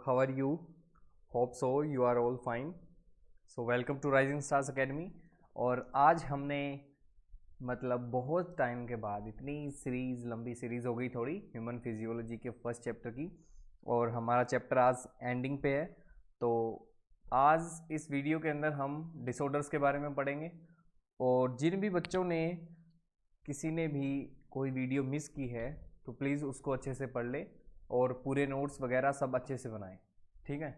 how are you? Hope so you are all fine. So welcome to Rising Stars Academy. और आज हमने मतलब बहुत टाइम के बाद इतनी सीरीज़ लंबी सीरीज़ हो गई थोड़ी ह्यूमन फिजियोलॉजी के फर्स्ट चैप्टर की, और हमारा चैप्टर आज एंडिंग पे है। तो आज इस वीडियो के अंदर हम डिसऑर्डर्स के बारे में पढ़ेंगे, और जिन भी बच्चों ने किसी ने भी कोई वीडियो मिस की है तो प्लीज़ उसको अच्छे से पढ़ ले और पूरे नोट्स वगैरह सब अच्छे से बनाएं, ठीक है।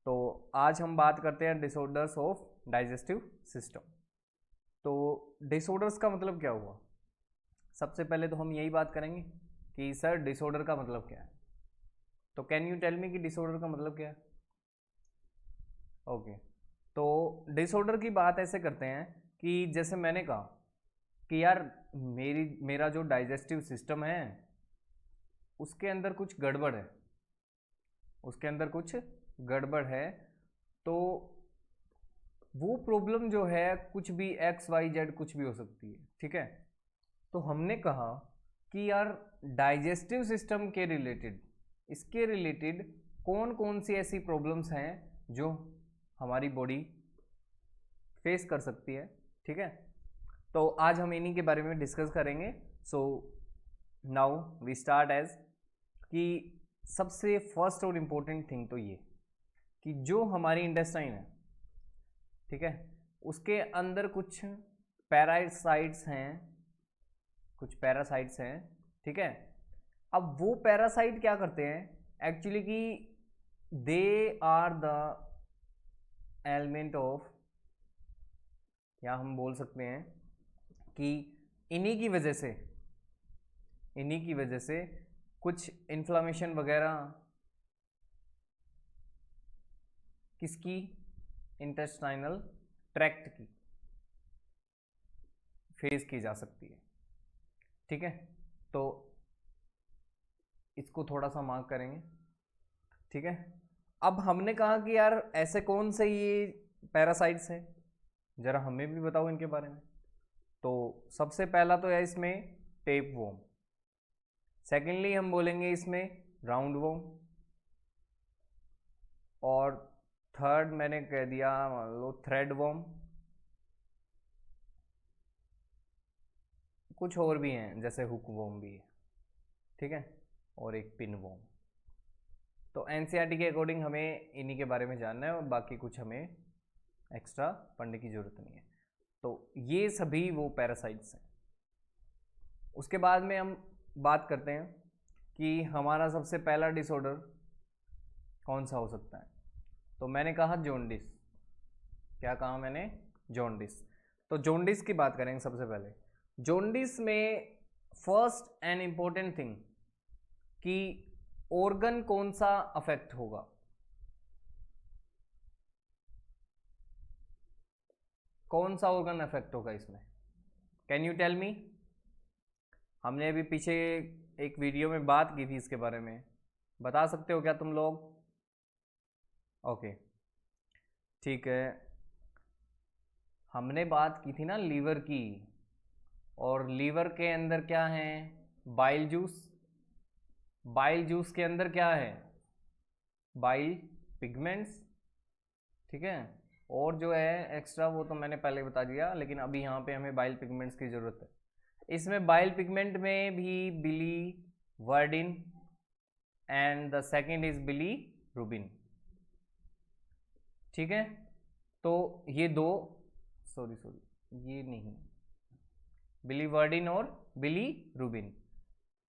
तो आज हम बात करते हैं डिसऑर्डर्स ऑफ डाइजेस्टिव सिस्टम। तो डिसऑर्डर्स का मतलब क्या हुआ? सबसे पहले तो हम यही बात करेंगे कि सर डिसऑर्डर का मतलब क्या है। तो कैन यू टेल मी कि डिसऑर्डर का मतलब क्या है? ओके, तो डिसऑर्डर की बात ऐसे करते हैं कि जैसे मैंने कहा कि यार मेरा जो डाइजेस्टिव सिस्टम है उसके अंदर कुछ गड़बड़ है, उसके अंदर कुछ गड़बड़ है। तो वो प्रॉब्लम जो है कुछ भी XYZ कुछ भी हो सकती है, ठीक है। तो हमने कहा कि यार डाइजेस्टिव सिस्टम के रिलेटेड, इसके रिलेटेड कौन कौन सी ऐसी प्रॉब्लम्स हैं जो हमारी बॉडी फेस कर सकती है, ठीक है। तो आज हम इन्हीं के बारे में डिस्कस करेंगे। So now we start as कि सबसे फर्स्ट और इम्पोर्टेंट थिंग तो ये कि जो हमारी इंटेस्टाइन है, ठीक है, उसके अंदर कुछ पैरासाइट्स हैं, कुछ पैरासाइट्स हैं, ठीक है। अब वो पैरासाइट क्या करते हैं एक्चुअली कि they are the element of, या हम बोल सकते हैं कि इन्हीं की वजह से कुछ इन्फ्लामेशन वगैरह किसकी, इंटेस्टाइनल ट्रैक्ट की फेस की जा सकती है, ठीक है। तो इसको थोड़ा सा मार्क करेंगे, ठीक है। अब हमने कहा कि यार ऐसे कौन से ये पैरासाइट्स हैं, जरा हमें भी बताओ इनके बारे में। तो सबसे पहला तो है इसमें टेप वॉर्म, सेकेंडली हम बोलेंगे इसमें राउंड वॉर्म, और थर्ड मैंने कह दिया मान लो थ्रेड वॉर्म। कुछ और भी हैं जैसे हुक वॉर्म भी है, ठीक है, और एक पिन वॉर्म। तो एनसीईआरटी के अकॉर्डिंग हमें इन्हीं के बारे में जानना है और बाकी कुछ हमें एक्स्ट्रा पढ़ने की ज़रूरत नहीं है। तो ये सभी वो पैरासाइट्स हैं। उसके बाद में हम बात करते हैं कि हमारा सबसे पहला डिसऑर्डर कौन सा हो सकता है। तो मैंने कहा जॉन्डिस। क्या कहा मैंने? जॉन्डिस। तो जॉन्डिस की बात करेंगे सबसे पहले। जॉन्डिस में फर्स्ट एंड इम्पोर्टेंट थिंग कि ऑर्गन कौन सा अफेक्ट होगा। कौन सा ऑर्गन अफेक्ट होगा इसमें? Can you tell me? हमने अभी पीछे एक वीडियो में बात की थी इसके बारे में, बता सकते हो क्या तुम लोग? ओके, ठीक है। हमने बात की थी ना लीवर की, और लीवर के अंदर क्या है? Bile juice. बाइल जूस के अंदर क्या है? बाइल पिगमेंट्स, ठीक है। और जो है एक्स्ट्रा वो तो मैंने पहले बता दिया, लेकिन अभी यहाँ पे हमें बाइल पिगमेंट्स की ज़रूरत है। इसमें बाइल पिगमेंट में भी biliverdin and the second is bilirubin, ठीक है। तो ये दो, सॉरी ये नहीं, बिली वर्डिन और बिली रूबिन।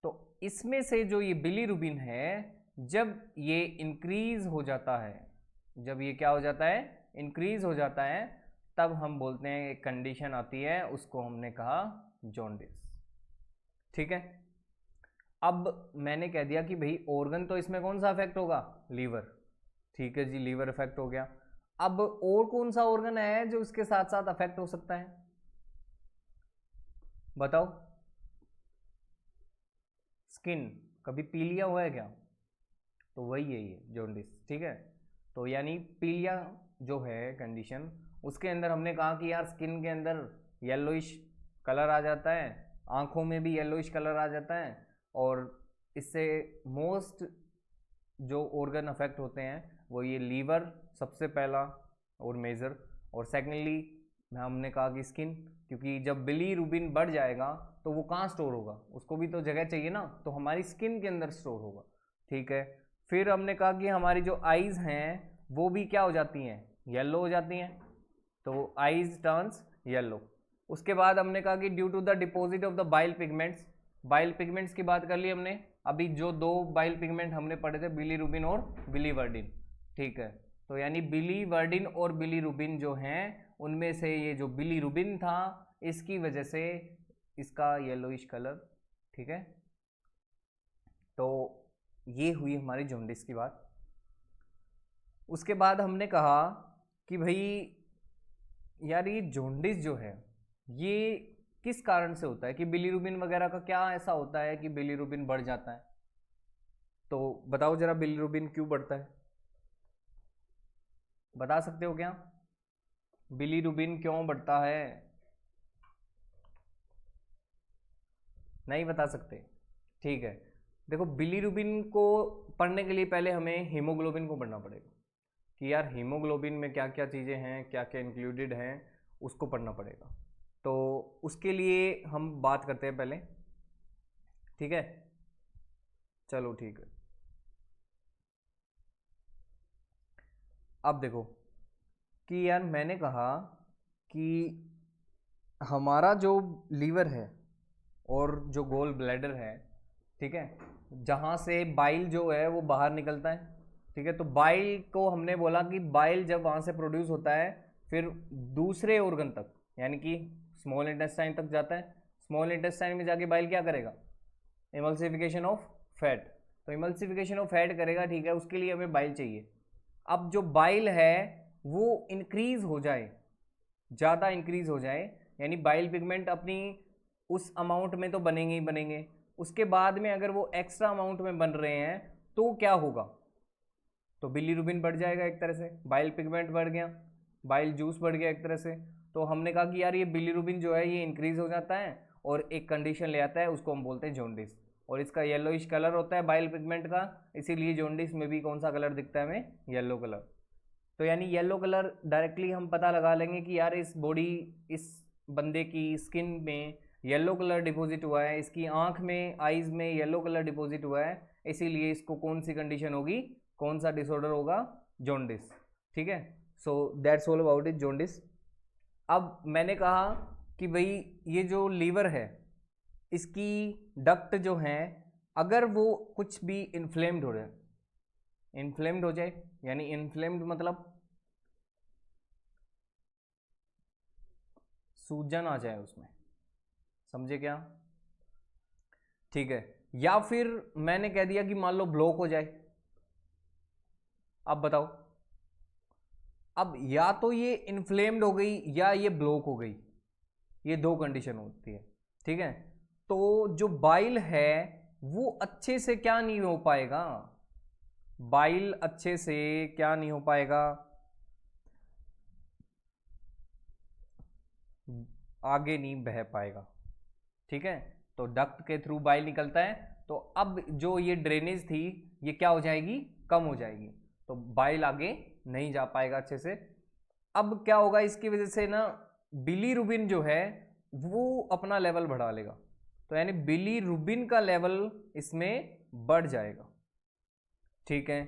तो इसमें से जो ये बिली रूबिन है, जब ये इंक्रीज हो जाता है, जब ये क्या हो जाता है? इंक्रीज हो जाता है, तब हम बोलते हैं एक कंडीशन आती है, उसको हमने कहा जॉन्डिस, ठीक है। अब मैंने कह दिया कि भाई ऑर्गन तो इसमें कौन सा अफेक्ट होगा? लीवर, ठीक है जी, लीवर अफेक्ट हो गया। अब और कौन सा ऑर्गन है जो इसके साथ साथ अफेक्ट हो सकता है? बताओ। स्किन कभी पीलिया हुआ है क्या? तो वही है ये जॉन्डिस, ठीक है। तो यानी पीलिया जो है कंडीशन, उसके अंदर हमने कहा कि यार स्किन के अंदर येलोइश कलर आ जाता है, आंखों में भी येलोइश कलर आ जाता है, और इससे मोस्ट जो ऑर्गन अफेक्ट होते हैं वो ये लीवर सबसे पहला और मेजर, और सेकेंडली हमने कहा कि स्किन, क्योंकि जब बिलीरुबिन बढ़ जाएगा तो वो कहाँ स्टोर होगा, उसको भी तो जगह चाहिए ना, तो हमारी स्किन के अंदर स्टोर होगा। ठीक है, फिर हमने कहा कि हमारी जो आईज हैं वो भी क्या हो जाती हैं, येलो हो जाती हैं, तो आईज टर्न्स येलो। उसके बाद हमने कहा कि due to the deposit of the bile pigments, bile pigments की बात कर ली हमने। अभी जो दो बाइल पिगमेंट हमने पढ़े थे, बिलीरुबिन और बिलीवर्डिन। ठीक है, तो यानी बिलीवर्डिन और बिलीरुबिन जो हैं उनमें से ये जो बिलीरुबिन था इसकी वजह से इसका येलोइश कलर। ठीक है, तो ये हुई हमारी जॉन्डिस की बात। उसके बाद हमने कहा कि भाई यार ये जॉन्डिस जो है ये किस कारण से होता है, कि बिलीरुबिन वगैरह का क्या ऐसा होता है कि बिलीरुबिन बढ़ जाता है। तो बताओ जरा बिलीरुबिन क्यों बढ़ता है, बता सकते हो क्या, बिलीरुबिन क्यों बढ़ता है? नहीं बता सकते। ठीक है, देखो बिलीरुबिन को पढ़ने के लिए पहले हमें हीमोग्लोबिन को पढ़ना पड़ेगा कि यार हीमोग्लोबिन में क्या क्या चीज़ें हैं, क्या क्या इंक्लूडेड हैं, उसको पढ़ना पड़ेगा। तो उसके लिए हम बात करते हैं पहले। ठीक है, चलो ठीक है। अब देखो कि यार मैंने कहा कि हमारा जो लीवर है और जो गोल ब्लैडर है, ठीक है, जहाँ से बाइल जो है वो बाहर निकलता है। ठीक है, तो बाइल को हमने बोला कि बाइल जब वहाँ से प्रोड्यूस होता है फिर दूसरे ऑर्गन तक यानी कि स्मॉल इंटेस्टाइन तक जाता है। स्मॉल इंटेस्टाइन में जाके बाइल क्या करेगा, इमल्सिफिकेशन ऑफ फैट, तो इमल्सिफिकेशन ऑफ फैट करेगा। ठीक है, उसके लिए हमें बाइल चाहिए। अब जो बाइल है वो इंक्रीज हो जाए, ज़्यादा इंक्रीज हो जाए, यानी बाइल पिगमेंट अपनी उस अमाउंट में तो बनेंगे ही बनेंगे, उसके बाद में अगर वो एक्स्ट्रा अमाउंट में बन रहे हैं तो क्या होगा, तो बिलीरुबिन बढ़ जाएगा एक तरह से, बाइल पिगमेंट बढ़ गया, बाइल जूस बढ़ गया एक तरह से। तो हमने कहा कि यार ये बिलीरुबिन जो है ये इंक्रीज हो जाता है और एक कंडीशन ले आता है, उसको हम बोलते हैं जॉन्डिस, और इसका येलोइश कलर होता है बाइल पिगमेंट का, इसीलिए जॉन्डिस में भी कौन सा कलर दिखता है हमें, येलो कलर। तो यानी येलो कलर डायरेक्टली हम पता लगा लेंगे कि यार इस बॉडी, इस बंदे की स्किन में येलो कलर डिपॉजिट हुआ है, इसकी आंख में, आईज में येलो कलर डिपॉजिट हुआ है, इसीलिए इसको कौन सी कंडीशन होगी, कौन सा डिसऑर्डर होगा, जॉन्डिस। ठीक है, so that's all about it, jaundice. अब मैंने कहा कि भाई ये जो लीवर है इसकी डक्ट जो है अगर वो कुछ भी इन्फ्लेम्ड हो रहा है, इन्फ्लेम्ड हो जाए, यानी इन्फ्लेम्ड मतलब सूजन आ जाए उसमें, समझे क्या? ठीक है, या फिर मैंने कह दिया कि मान लो ब्लॉक हो जाए। अब बताओ, अब या तो ये इन्फ्लेम्ड हो गई या ये ब्लॉक हो गई, ये दो कंडीशन होती है। ठीक है, तो जो बाइल है वो अच्छे से क्या नहीं हो पाएगा, बाइल अच्छे से क्या नहीं हो पाएगा, आगे नहीं बह पाएगा। ठीक है, तो डक्ट के थ्रू बाइल निकलता है, तो अब जो ये ड्रेनेज थी ये क्या हो जाएगी, कम हो जाएगी, तो बाइल आगे नहीं जा पाएगा अच्छे से। अब क्या होगा इसकी वजह से ना, बिलीरुबिन जो है वो अपना लेवल बढ़ा लेगा, तो यानी बिलीरुबिन का लेवल इसमें बढ़ जाएगा। ठीक है,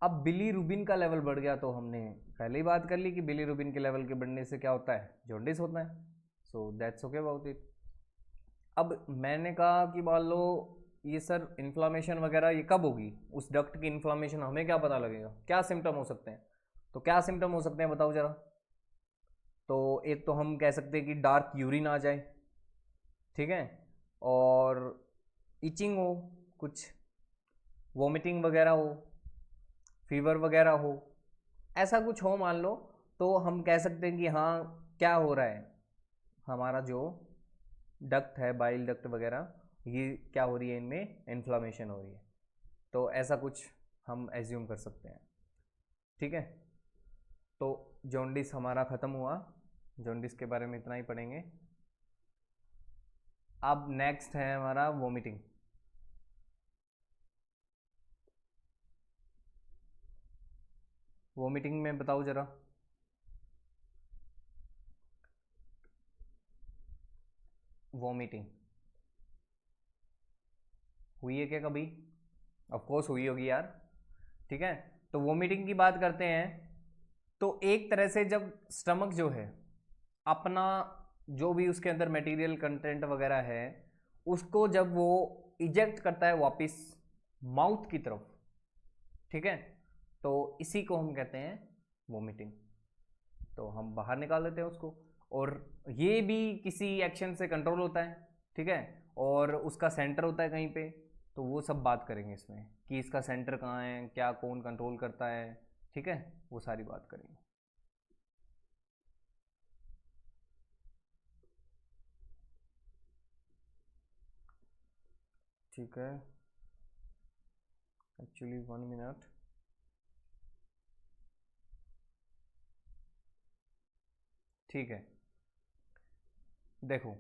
अब बिलीरुबिन का लेवल बढ़ गया तो हमने पहले ही बात कर ली कि बिलीरुबिन के लेवल के बढ़ने से क्या होता है, जॉन्डिस होता है। So that's okay about it. अब मैंने कहा कि मान लो ये सर इन्फ्लामेशन वगैरह ये कब होगी, उस डक्ट की इन्फ्लामेशन हमें क्या पता लगेगा, क्या सिम्टम हो सकते हैं, तो क्या सिम्टम हो सकते हैं बताओ जरा। तो एक तो हम कह सकते हैं कि डार्क यूरिन आ जाए, ठीक है, और इचिंग हो, कुछ वॉमिटिंग वगैरह हो, फीवर वगैरह हो, ऐसा कुछ हो मान लो, तो हम कह सकते हैं कि हाँ क्या हो रहा है, हमारा जो डक्ट है, बाइल डक्ट वगैरह, ये क्या हो रही है, इनमें इन्फ्लामेशन हो रही है, तो ऐसा कुछ हम एज्यूम कर सकते हैं। ठीक है, तो जॉन्डिस हमारा ख़त्म हुआ, जॉन्डिस के बारे में इतना ही पढ़ेंगे। अब नेक्स्ट है हमारा वोमिटिंग। वॉमिटिंग में बताओ जरा। वॉमिटिंग हुई है क्या कभी? ऑफ कोर्स हुई होगी यार। ठीक है, तो वॉमिटिंग की बात करते हैं। तो एक तरह से जब स्टमक जो है अपना जो भी उसके अंदर मटेरियल कंटेंट वगैरह है उसको जब वो इजेक्ट करता है वापस माउथ की तरफ, ठीक है, तो इसी को हम कहते हैं वॉमिटिंग। तो हम बाहर निकाल लेते हैं उसको, और ये भी किसी एक्शन से कंट्रोल होता है, ठीक है, और उसका सेंटर होता है कहीं पे। तो वो सब बात करेंगे इसमें कि इसका सेंटर कहाँ है, क्या कौन कंट्रोल करता है, ठीक है, वो सारी बात करेंगे। ठीक है, एक्चुअली 1 मिनट। ठीक है, देखो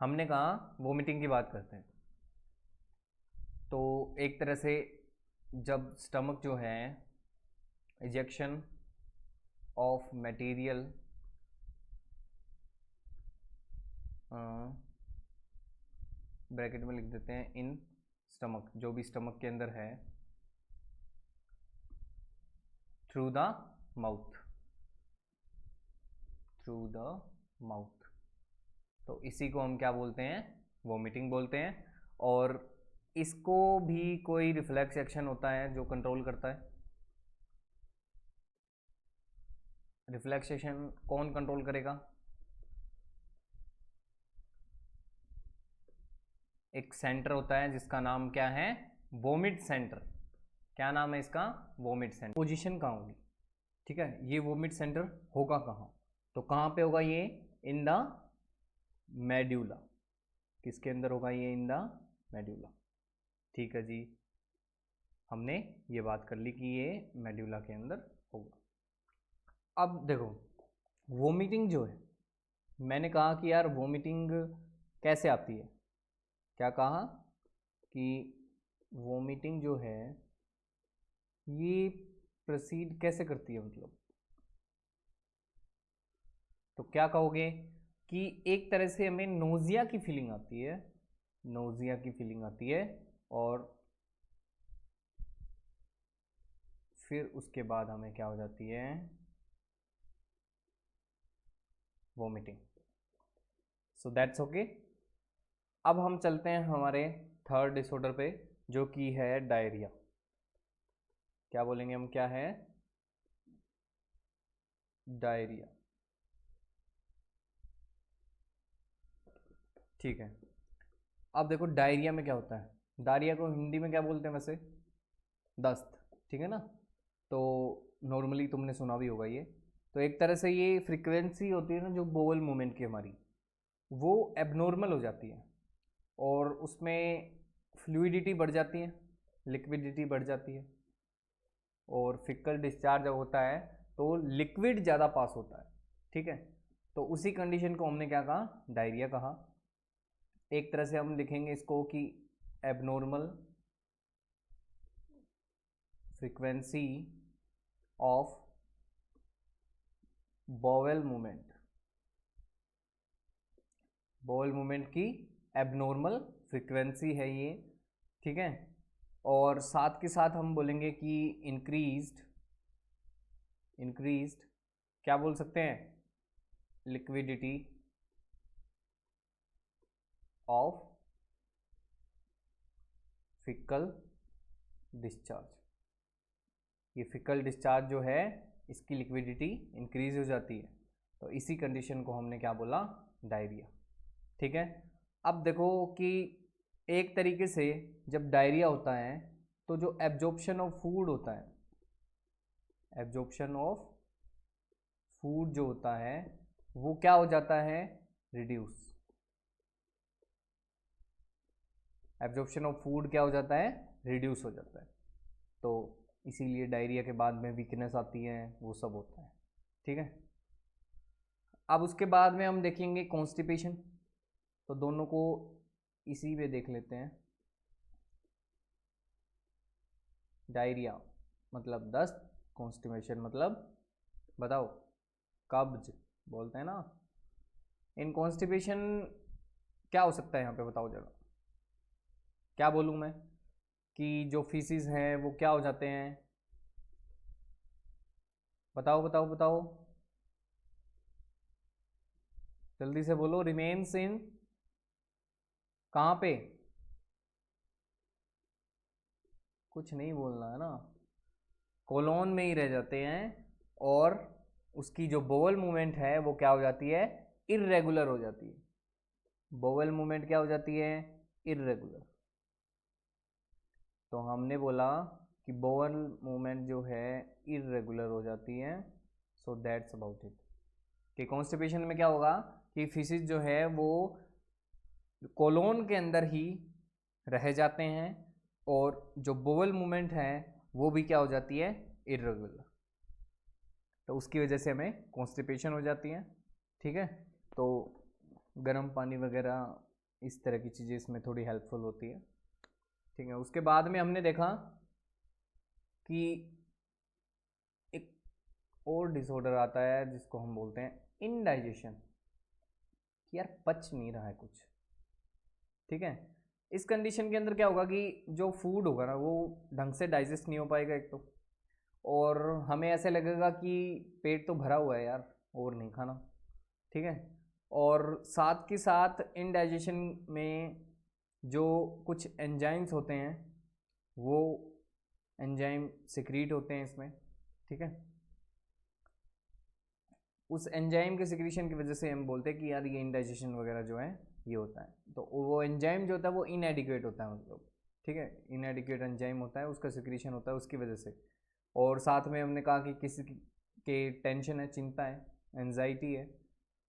हमने कहा वोमिटिंग की बात करते हैं। तो एक तरह से जब स्टमक जो है इजेक्शन ऑफ मटेरियल ब्रैकेट में लिख देते हैं इन स्टमक, जो भी स्टमक के अंदर है, through the mouth, through the mouth, तो इसी को हम क्या बोलते हैं? वोमिटिंग बोलते हैं। और इसको भी कोई रिफ्लेक्स एक्शन होता है जो कंट्रोल करता है। रिफ्लेक्सेशन कौन कंट्रोल करेगा? एक सेंटर होता है जिसका नाम क्या है? Vomit centre. क्या नाम है इसका? Vomit centre. पोजीशन कहाँ होगी? ठीक है, ये वोमिट सेंटर होगा कहाँ? तो कहाँ पे होगा ये? In the medulla. किसके अंदर होगा ये? In the medulla. ठीक है जी, हमने ये बात कर ली कि ये मेड्यूला के अंदर होगा। अब देखो वोमिटिंग जो है, मैंने कहा कि यार वोमिटिंग कैसे आती है? क्या कहा कि वोमिटिंग जो है ये प्रोसीड कैसे करती है, मतलब तो क्या कहोगे कि एक तरह से हमें नोजिया की फीलिंग आती है, नोजिया की फीलिंग आती है, और फिर उसके बाद हमें क्या हो जाती है? वोमिटिंग। So that's okay. अब हम चलते हैं हमारे थर्ड डिसऑर्डर पे, जो कि है डायरिया। क्या बोलेंगे हम? क्या है? डायरिया। ठीक है, अब देखो डायरिया में क्या होता है। डायरिया को हिंदी में क्या बोलते हैं वैसे? दस्त, ठीक है ना। तो नॉर्मली तुमने सुना भी होगा ये। तो एक तरह से ये फ्रीक्वेंसी होती है ना जो बोवल मूवमेंट की हमारी, वो एबनॉर्मल हो जाती है, और उसमें फ्लूइडिटी बढ़ जाती है, लिक्विडिटी बढ़ जाती है, और फिकल डिस्चार्ज जब होता है तो लिक्विड ज़्यादा पास होता है, ठीक है। तो उसी कंडीशन को हमने क्या कहा? डायरिया कहा। एक तरह से हम लिखेंगे इसको कि abnormal frequency of bowel movement, bowel movement की एबनॉर्मल फ्रीक्वेंसी है ये, ठीक है। और साथ के साथ हम बोलेंगे कि इंक्रीज्ड, इंक्रीज्ड क्या बोल सकते हैं? Liquidity of fecal discharge. ये फिकल डिस्चार्ज जो है इसकी लिक्विडिटी इंक्रीज हो जाती है, तो इसी कंडीशन को हमने क्या बोला? डायरिया। ठीक है, अब देखो कि एक तरीके से जब डायरिया होता है तो जो एब्जॉर्प्शन ऑफ फूड होता है, एब्जॉर्प्शन ऑफ फूड जो होता है वो क्या हो जाता है? रिड्यूस। एब्जॉर्प्शन ऑफ फूड क्या हो जाता है? रिड्यूस हो जाता है। तो इसीलिए डायरिया के बाद में वीकनेस आती है, वो सब होता है, ठीक है। अब उसके बाद में हम देखेंगे कॉन्स्टिपेशन, तो दोनों को इसी में देख लेते हैं। डायरिया मतलब दस्त, कॉन्स्टिपेशन मतलब बताओ, कब्ज बोलते हैं ना। इन कॉन्स्टिपेशन क्या हो सकता है यहाँ पे, बताओ जरा, क्या बोलूँ मैं कि जो फीसिस हैं वो क्या हो जाते हैं, बताओ बताओ बताओ, जल्दी से बोलो। रिमेन्स इन कहाँ पे, कुछ नहीं बोलना है ना, कोलोन में ही रह जाते हैं। और उसकी जो बोवल मूवमेंट है वो क्या हो जाती है, इर्रेगुलर हो जाती है। बोवल मूवमेंट क्या हो जाती है, इर्रेगुलर। तो हमने बोला कि बोवल मूवमेंट जो है इर्रेगुलर हो जाती है। So that's about it. कि कॉन्स्टिपेशन में क्या होगा कि फिशिस जो है वो कोलोन के अंदर ही रह जाते हैं और जो बोवल मूवमेंट है वो भी क्या हो जाती है, इर्रेगुलर। तो उसकी वजह से हमें कॉन्स्टिपेशन हो जाती है। ठीक है, तो गर्म पानी वगैरह इस तरह की चीज़ें इसमें थोड़ी हेल्पफुल होती है। ठीक है, उसके बाद में हमने देखा कि एक और डिसऑर्डर आता है जिसको हम बोलते हैं इनडाइजेशन, कि यार पच नहीं रहा है कुछ। ठीक है, इस कंडीशन के अंदर क्या होगा कि जो फूड होगा ना वो ढंग से डाइजेस्ट नहीं हो पाएगा एक तो, और हमें ऐसे लगेगा कि पेट तो भरा हुआ है यार और नहीं खाना। ठीक है, और साथ के साथ इनडाइजेशन में जो कुछ एंजाइम्स होते हैं वो एंजाइम सिक्रीट होते हैं इसमें। ठीक है, उस एंजाइम के सिक्रीशन की वजह से हम बोलते हैं कि यार ये इनडाइजेशन वगैरह जो है ये होता है। तो वो एंजाइम जो होता है वो इनएडिक्वेट होता है, मतलब ठीक है, इनएडिक्वेट एंजाइम होता है, उसका सिक्रीशन होता है उसकी वजह से। और साथ में हमने कहा कि किसी के टेंशन है, चिंता है, एंजाइटी है।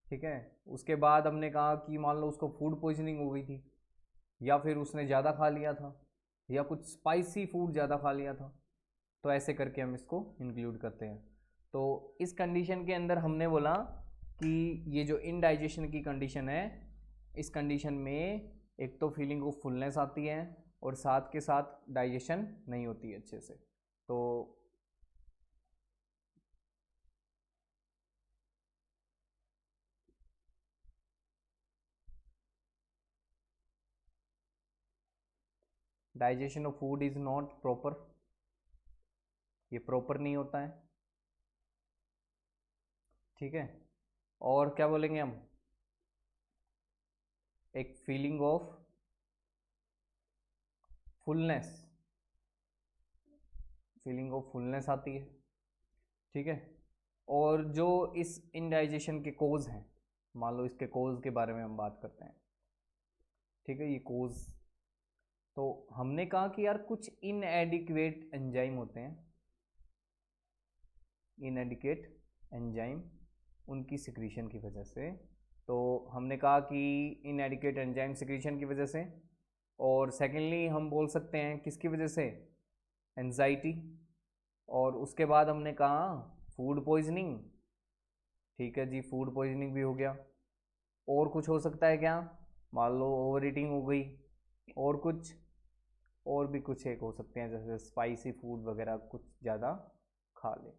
ठीक है, उसके बाद हमने कहा कि मान लो उसको फूड पॉइजनिंग हो गई थी, या फिर उसने ज़्यादा खा लिया था, या कुछ स्पाइसी फूड ज़्यादा खा लिया था, तो ऐसे करके हम इसको इंक्लूड करते हैं। तो इस कंडीशन के अंदर हमने बोला कि ये जो इनडाइजेशन की कंडीशन है, इस कंडीशन में एक तो फीलिंग ऑफ फुलनेस आती है और साथ के साथ डाइजेशन नहीं होती है अच्छे से। तो digestion of food is not proper, ये प्रॉपर नहीं होता है। ठीक है, और क्या बोलेंगे हम, एक feeling of fullness, feeling of fullness आती है। ठीक है, और जो इस इनडाइजेशन के कोज हैं, मान लो इसके कोज के बारे में हम बात करते हैं। ठीक है, ये कोज, तो हमने कहा कि यार कुछ इनएडिक्वेट एंजाइम होते हैं, इनएडिक्वेट एंजाइम, उनकी सिक्रीशन की वजह से। तो हमने कहा कि इनएडिक्वेट एंजाइम सिक्रीशन की वजह से, और सेकेंडली हम बोल सकते हैं किसकी वजह से, एंजाइटी। और उसके बाद हमने कहा फूड पॉइजनिंग। ठीक है जी, फूड पॉइजनिंग भी हो गया। और कुछ हो सकता है क्या, मान लो ओवर ईटिंग हो गई, और कुछ, और भी कुछ एक हो सकते हैं जैसे स्पाइसी फूड वगैरह कुछ ज़्यादा खा ले।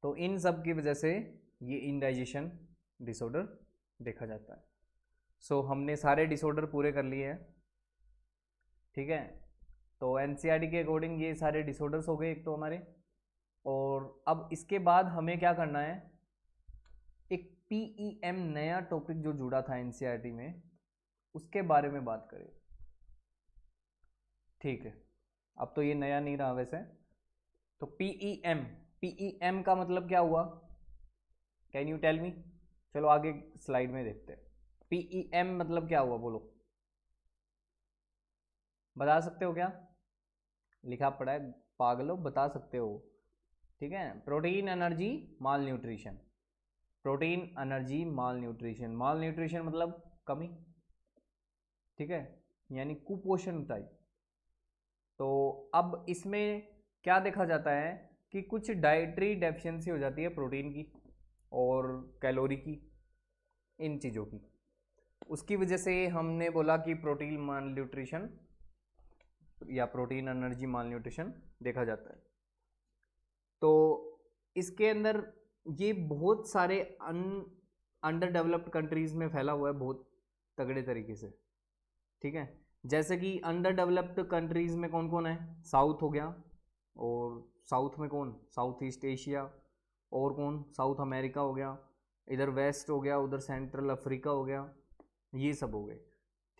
तो इन सब की वजह से ये इनडाइजेशन डिसऑर्डर देखा जाता है। सो हमने सारे डिसऑर्डर पूरे कर लिए हैं। ठीक है, तो एनसीईआरटी के अकॉर्डिंग ये सारे डिसऑर्डर्स हो गए एक तो हमारे। और अब इसके बाद हमें क्या करना है, एक पीईएम नया टॉपिक जो जुड़ा था एनसीईआरटी में, उसके बारे में बात करें। ठीक है, अब तो ये नया नहीं रहा वैसे। तो पीईएम, पीईएम का मतलब क्या हुआ, कैन यू टेल मी। चलो आगे स्लाइड में देखते हैं, पीईएम मतलब क्या हुआ, बोलो, बता सकते हो क्या, लिखा पड़ा है, पागलो बता सकते हो। ठीक है, प्रोटीन एनर्जी माल न्यूट्रिशन, प्रोटीन एनर्जी माल न्यूट्रिशन, माल न्यूट्रिशन मतलब कमी। ठीक है, यानी कुपोषण टाइप। तो अब इसमें क्या देखा जाता है कि कुछ डाइटरी डेफिशिएंसी हो जाती है प्रोटीन की और कैलोरी की, इन चीज़ों की। उसकी वजह से हमने बोला कि प्रोटीन माल न्यूट्रिशन या प्रोटीन एनर्जी माल न्यूट्रिशन देखा जाता है। तो इसके अंदर ये बहुत सारे अंडर डेवलप्ड कंट्रीज़ में फैला हुआ है बहुत तगड़े तरीके से, ठीक है। जैसे कि अंडर डेवलप्ड कंट्रीज़ में कौन कौन है, साउथ हो गया, और साउथ में कौन, साउथ ईस्ट एशिया, और कौन, साउथ अमेरिका हो गया, इधर वेस्ट हो गया, उधर सेंट्रल अफ्रीका हो गया, ये सब हो गए,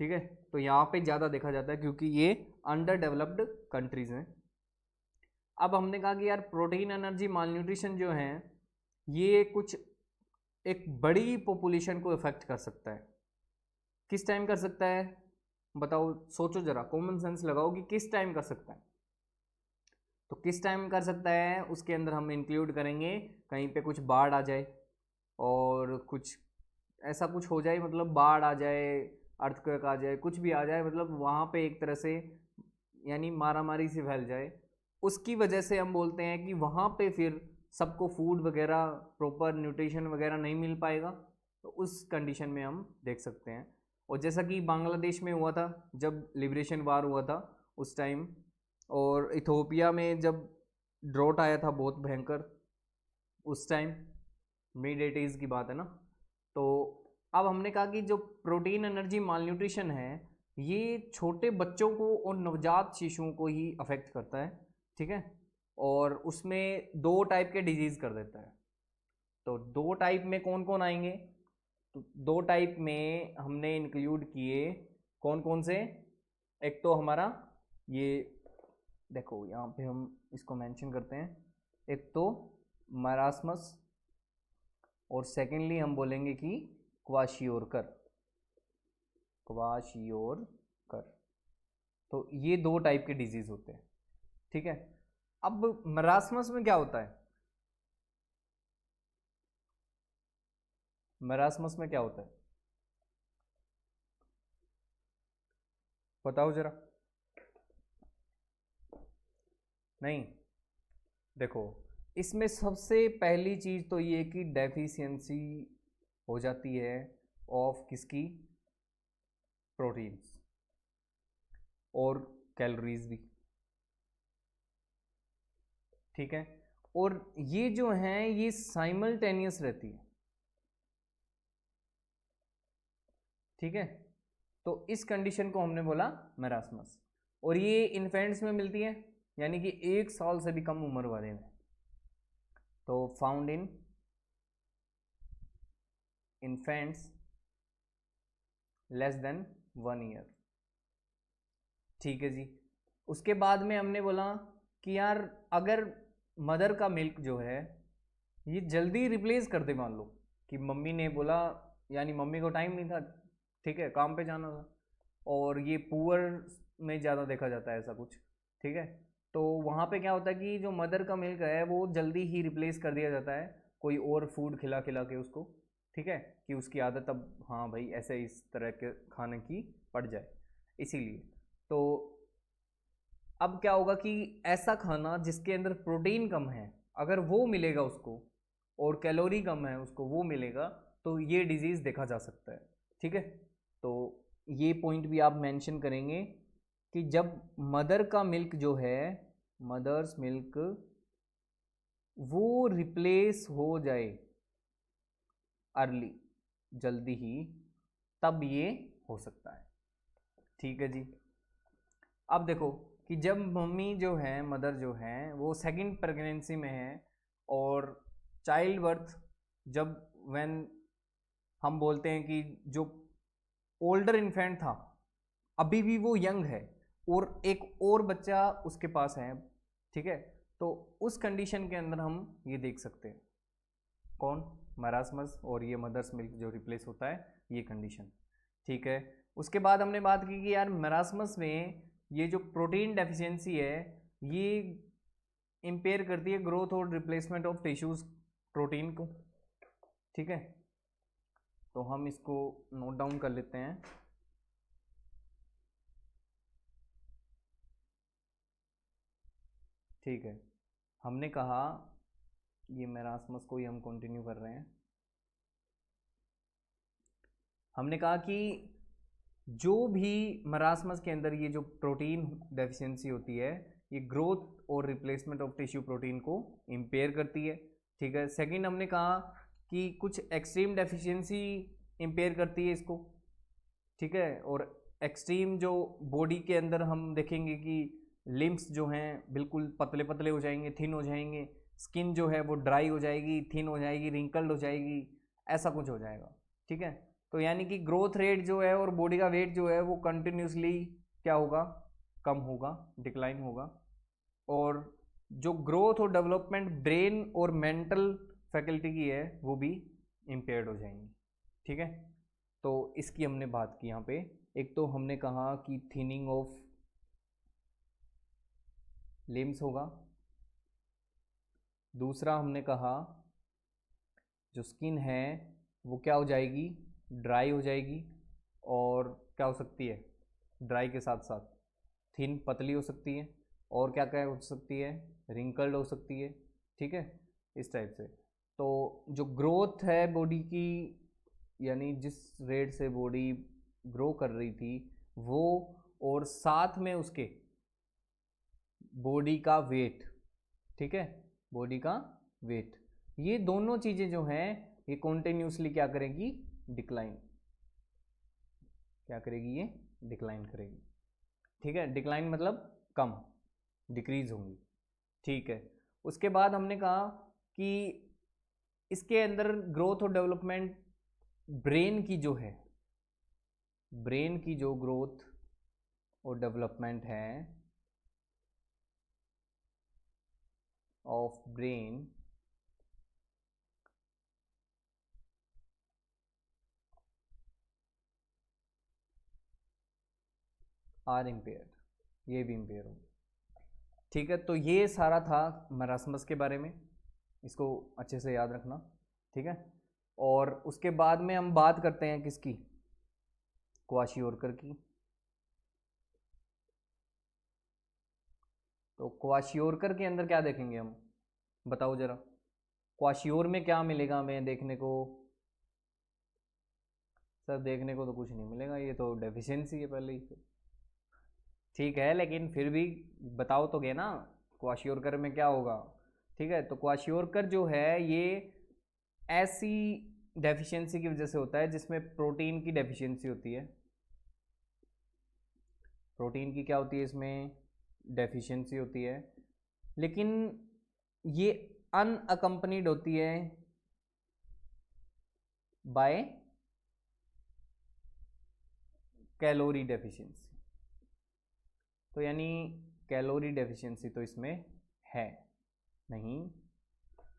ठीक है। तो यहाँ पे ज़्यादा देखा जाता है क्योंकि ये अंडर डेवलप्ड कंट्रीज़ हैं। अब हमने कहा कि यार प्रोटीन एनर्जी मालन्यूट्रिशन जो है ये कुछ एक बड़ी पॉपुलेशन को इफेक्ट कर सकता है। किस टाइम कर सकता है बताओ, सोचो जरा, कॉमन सेंस लगाओ कि किस टाइम कर सकता है। तो किस टाइम कर सकता है उसके अंदर हम इंक्लूड करेंगे कहीं पे कुछ बाढ़ आ जाए और कुछ ऐसा कुछ हो जाए, मतलब बाढ़ आ जाए, अर्थक्वेक आ जाए, कुछ भी आ जाए, मतलब वहाँ पे एक तरह से यानी मारामारी से फैल जाए, उसकी वजह से हम बोलते हैं कि वहाँ पे फिर सबको फूड वगैरह प्रॉपर न्यूट्रिशन वगैरह नहीं मिल पाएगा। तो उस कंडीशन में हम देख सकते हैं। और जैसा कि बांग्लादेश में हुआ था जब लिबरेशन वार हुआ था उस टाइम, और इथोपिया में जब ड्रॉट आया था बहुत भयंकर उस टाइम, मिड 80s की बात है ना। तो अब हमने कहा कि जो प्रोटीन एनर्जी मालन्यूट्रिशन है ये छोटे बच्चों को और नवजात शिशुओं को ही अफेक्ट करता है, ठीक है। और उसमें 2 टाइप के डिजीज़ कर देता है। तो 2 टाइप में कौन कौन आएंगे, तो 2 टाइप में हमने इंक्लूड किए कौन कौन से। एक तो हमारा ये देखो यहाँ पे हम इसको मेंशन करते हैं, एक तो मरासमस, और सेकेंडली हम बोलेंगे कि क्वाशियोरकर, क्वाशियोरकर। तो ये 2 टाइप के डिजीज़ होते हैं, ठीक है। अब मरासमस में क्या होता है, मरासमस में क्या होता है बताओ जरा। नहीं, देखो इसमें सबसे पहली चीज़ तो ये कि डेफिशिएंसी हो जाती है ऑफ किसकी, प्रोटीन्स और कैलोरीज भी, ठीक है। और ये जो हैं ये साइमल्टेनियस रहती है, ठीक है। तो इस कंडीशन को हमने बोला मेरास्मस, और ये इन्फेंट्स में मिलती है यानी कि 1 साल से भी कम उम्र वाले में। तो found in infants less than 1 year, ठीक है जी। उसके बाद में हमने बोला कि यार अगर मदर का मिल्क जो है ये जल्दी रिप्लेस कर दे, मान लो कि मम्मी ने बोला, यानी मम्मी को टाइम नहीं था, ठीक है, काम पे जाना था, और ये पुअर में ज़्यादा देखा जाता है ऐसा कुछ, ठीक है। तो वहाँ पे क्या होता है कि जो मदर का मिल्क है वो जल्दी ही रिप्लेस कर दिया जाता है कोई और फूड खिला खिला के उसको, ठीक है, कि उसकी आदत अब हाँ भाई ऐसे इस तरह के खाने की पड़ जाए, इसीलिए। तो अब क्या होगा कि ऐसा खाना जिसके अंदर प्रोटीन कम है अगर वो मिलेगा उसको, और कैलोरी कम है उसको वो मिलेगा, तो ये डिजीज़ देखा जा सकता है, ठीक है। तो ये पॉइंट भी आप मेंशन करेंगे कि जब मदर का मिल्क जो है, मदर्स मिल्क, वो रिप्लेस हो जाए अर्ली, जल्दी ही, तब ये हो सकता है, ठीक है जी। अब देखो कि जब मम्मी जो है, मदर जो है, वो सेकंड प्रेगनेंसी में है, और चाइल्ड बर्थ जब व्हेन हम बोलते हैं कि जो ओल्डर इन्फेंट था अभी भी वो यंग है और एक और बच्चा उसके पास है, ठीक है। तो उस कंडीशन के अंदर हम ये देख सकते हैं कौन, मरासमस, और ये मदर्स मिल्क जो रिप्लेस होता है, ये कंडीशन, ठीक है। उसके बाद हमने बात की कि यार मरासमस में ये जो प्रोटीन डेफिशिएंसी है ये इम्पेयर करती है ग्रोथ और रिप्लेसमेंट ऑफ टिश्यूज प्रोटीन को, ठीक है। तो हम इसको नोट डाउन कर लेते हैं। ठीक है, हमने कहा ये मेरास्मस को ही हम कंटिन्यू कर रहे हैं। हमने कहा कि जो भी मरासमस के अंदर ये जो प्रोटीन डेफिशिएंसी होती है ये ग्रोथ और रिप्लेसमेंट ऑफ टिश्यू प्रोटीन को इम्पेयर करती है। ठीक है, सेकंड हमने कहा कि कुछ एक्सट्रीम डेफिशिएंसी इम्पेयर करती है इसको। ठीक है, और एक्सट्रीम जो बॉडी के अंदर हम देखेंगे कि लिम्स जो हैं बिल्कुल पतले पतले हो जाएंगे, थिन हो जाएंगे, स्किन जो है वो ड्राई हो जाएगी, थिन हो जाएगी, रिंकल्ड हो जाएगी, ऐसा कुछ हो जाएगा। ठीक है, तो यानी कि ग्रोथ रेट जो है और बॉडी का वेट जो है वो कंटिन्यूसली क्या होगा, कम होगा, डिक्लाइन होगा। और जो ग्रोथ और डेवलपमेंट ब्रेन और मेंटल फैकल्टी की है वो भी इम्पेयर्ड हो जाएंगी। ठीक है, तो इसकी हमने बात की यहाँ पे। एक तो हमने कहा कि थिनिंग ऑफ लिम्स होगा, दूसरा हमने कहा जो स्किन है वो क्या हो जाएगी, ड्राई हो जाएगी, और क्या हो सकती है, ड्राई के साथ साथ थिन पतली हो सकती है, और क्या क्या हो सकती है, रिंकल्ड हो सकती है। ठीक है, इस टाइप से। तो जो ग्रोथ है बॉडी की, यानी जिस रेट से बॉडी ग्रो कर रही थी वो, और साथ में उसके बॉडी का वेट, ठीक है, बॉडी का वेट, ये दोनों चीज़ें जो हैं ये कॉन्टिन्यूसली क्या करेगी, डिक्लाइन, क्या करेगी, ये डिक्लाइन करेगी। ठीक है, डिक्लाइन मतलब कम, डिक्रीज होंगी। ठीक है, उसके बाद हमने कहा कि इसके अंदर ग्रोथ और डेवलपमेंट ब्रेन की जो है, ब्रेन की जो ग्रोथ और डेवलपमेंट है ऑफ ब्रेन आर इम्पेयर्ड, ये भी इम्पेयर होंगे। ठीक है, तो ये सारा था मरासमस के बारे में, इसको अच्छे से याद रखना। ठीक है, और उसके बाद में हम बात करते हैं किसकी, क्वाशियोरकर की। तो क्वाशियोरकर के अंदर क्या देखेंगे हम, बताओ जरा, क्वाशियोर में क्या मिलेगा हमें देखने को। सर देखने को तो कुछ नहीं मिलेगा, ये तो डेफिशिएंसी है पहले ही। ठीक है, लेकिन फिर भी बताओ तो गए ना क्वाशियोरकर में क्या होगा। ठीक है, तो क्वाशियोरकर जो है ये ऐसी डेफिशिएंसी की वजह से होता है जिसमें प्रोटीन की डेफिशिएंसी होती है। प्रोटीन की क्या होती है इसमें, डेफिशिएंसी होती है, लेकिन ये अनअकम्पनीड होती है बाय कैलोरी डेफिशिएंसी। तो यानी कैलोरी डेफिशिएंसी तो इसमें है नहीं।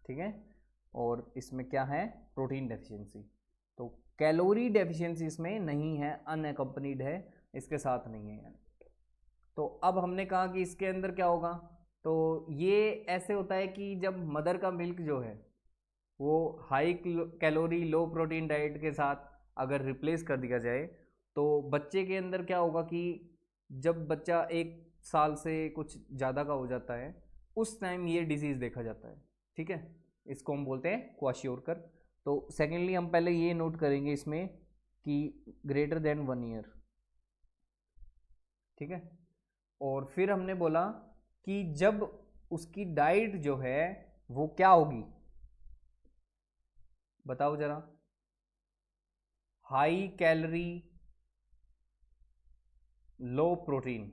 ठीक है, और इसमें क्या है, प्रोटीन डेफिशिएंसी। तो कैलोरी डेफिशिएंसी इसमें नहीं है, अनअकम्पनीड है, इसके साथ नहीं है यानी। तो अब हमने कहा कि इसके अंदर क्या होगा, तो ये ऐसे होता है कि जब मदर का मिल्क जो है वो हाई कैलोरी लो प्रोटीन डाइट के साथ अगर रिप्लेस कर दिया जाए तो बच्चे के अंदर क्या होगा कि जब बच्चा 1 साल से कुछ ज़्यादा का हो जाता है उस टाइम ये डिजीज़ देखा जाता है। ठीक है, इसको हम बोलते हैं क्वाशियोरकर। तो सेकेंडली हम पहले ये नोट करेंगे इसमें कि ग्रेटर देन 1 ईयर। ठीक है, और फिर हमने बोला कि जब उसकी डाइट जो है वो क्या होगी, बताओ जरा, हाई कैलोरी लो प्रोटीन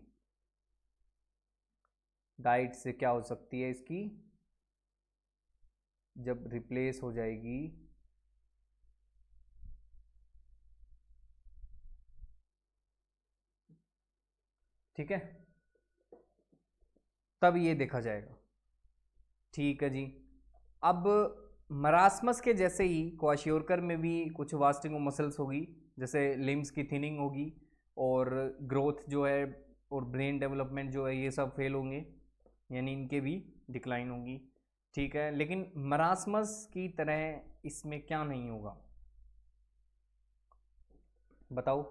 डाइट से क्या हो सकती है इसकी, जब रिप्लेस हो जाएगी ठीक है, तब ये देखा जाएगा। ठीक है जी, अब मरासमस के जैसे ही क्वाशियोरकर में भी कुछ वास्टिंग ऑफ मसल्स होगी, जैसे लिम्स की थिनिंग होगी, और ग्रोथ जो है और ब्रेन डेवलपमेंट जो है ये सब फेल होंगे, यानी इनके भी डिक्लाइन होगी। ठीक है, लेकिन मरासमस की तरह इसमें क्या नहीं होगा, बताओ,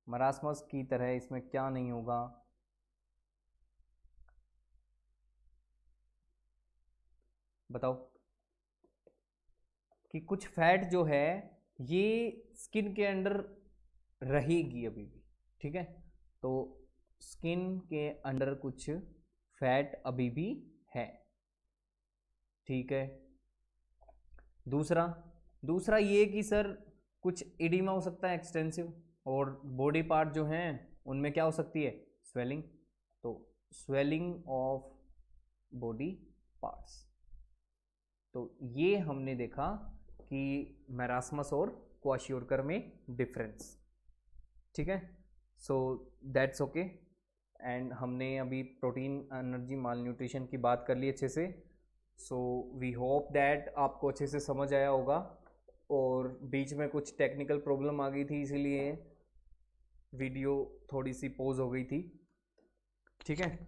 मरासमस की तरह इसमें क्या नहीं होगा, बताओ, कि कुछ फैट जो है ये स्किन के अंदर रहेगी अभी भी। ठीक है, तो स्किन के अंडर कुछ फैट अभी भी है, ठीक है। दूसरा ये कि सर कुछ एडिमा हो सकता है एक्सटेंसिव, और बॉडी पार्ट जो हैं उनमें क्या हो सकती है, स्वेलिंग। तो स्वेलिंग ऑफ बॉडी पार्ट्स, तो ये हमने देखा कि मैरास्मस और क्वाशियोरकर में डिफरेंस, ठीक है। So that's okay. एंड हमने अभी प्रोटीन एनर्जी माल न्यूट्रिशन की बात कर ली अच्छे से। सो वी होप दैट आपको अच्छे से समझ आया होगा, और बीच में कुछ टेक्निकल प्रॉब्लम आ गई थी इसीलिए वीडियो थोड़ी सी पॉज हो गई थी, ठीक है।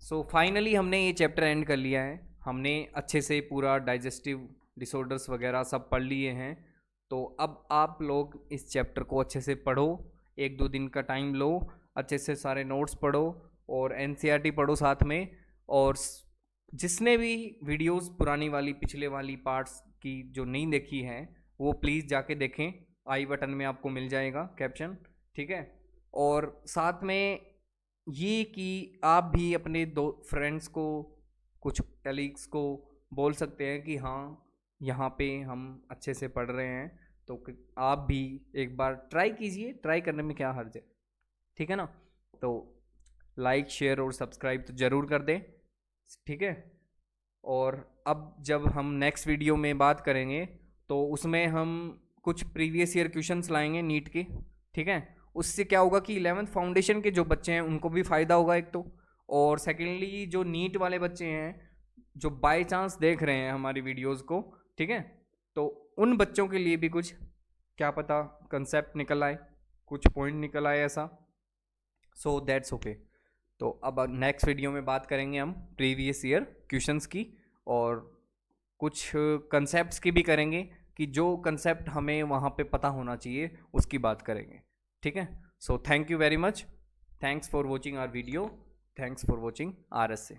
सो फाइनली हमने ये चैप्टर एंड कर लिया है, हमने अच्छे से पूरा डाइजेस्टिव डिसऑर्डर्स वगैरह सब पढ़ लिए हैं। तो अब आप लोग इस चैप्टर को अच्छे से पढ़ो, 1-2 दिन का टाइम लो, अच्छे से सारे नोट्स पढ़ो और एनसीईआरटी पढ़ो साथ में। और जिसने भी वीडियोस पुरानी वाली पिछले वाली पार्ट्स की जो नहीं देखी हैं वो प्लीज़ जाके देखें, आई बटन में आपको मिल जाएगा कैप्शन, ठीक है। और साथ में ये कि आप भी अपने दो फ्रेंड्स को, कुछ कलीग्स को बोल सकते हैं कि हाँ यहाँ पे हम अच्छे से पढ़ रहे हैं, तो आप भी एक बार ट्राई कीजिए, ट्राई करने में क्या हर्ज है, ठीक है ना। तो लाइक शेयर और सब्सक्राइब तो ज़रूर कर दें, ठीक है। और अब जब हम नेक्स्ट वीडियो में बात करेंगे तो उसमें हम कुछ प्रीवियस ईयर क्वेश्चंस लाएंगे नीट के, ठीक है। उससे क्या होगा कि 11th फाउंडेशन के जो बच्चे हैं उनको भी फ़ायदा होगा एक तो, और सेकेंडली जो नीट वाले बच्चे हैं जो बाय चांस देख रहे हैं हमारी वीडियोस को, ठीक है, तो उन बच्चों के लिए भी कुछ क्या पता कंसेप्ट निकल आए, कुछ पॉइंट निकल आए ऐसा। So that's okay. तो अब नेक्स्ट वीडियो में बात करेंगे हम प्रीवियस ईयर क्वेश्चंस की, और कुछ कंसेप्ट्स की भी करेंगे कि जो कंसेप्ट हमें वहाँ पे पता होना चाहिए उसकी बात करेंगे, ठीक है। So thank you very much, thanks for watching our video, thanks for watching RSA।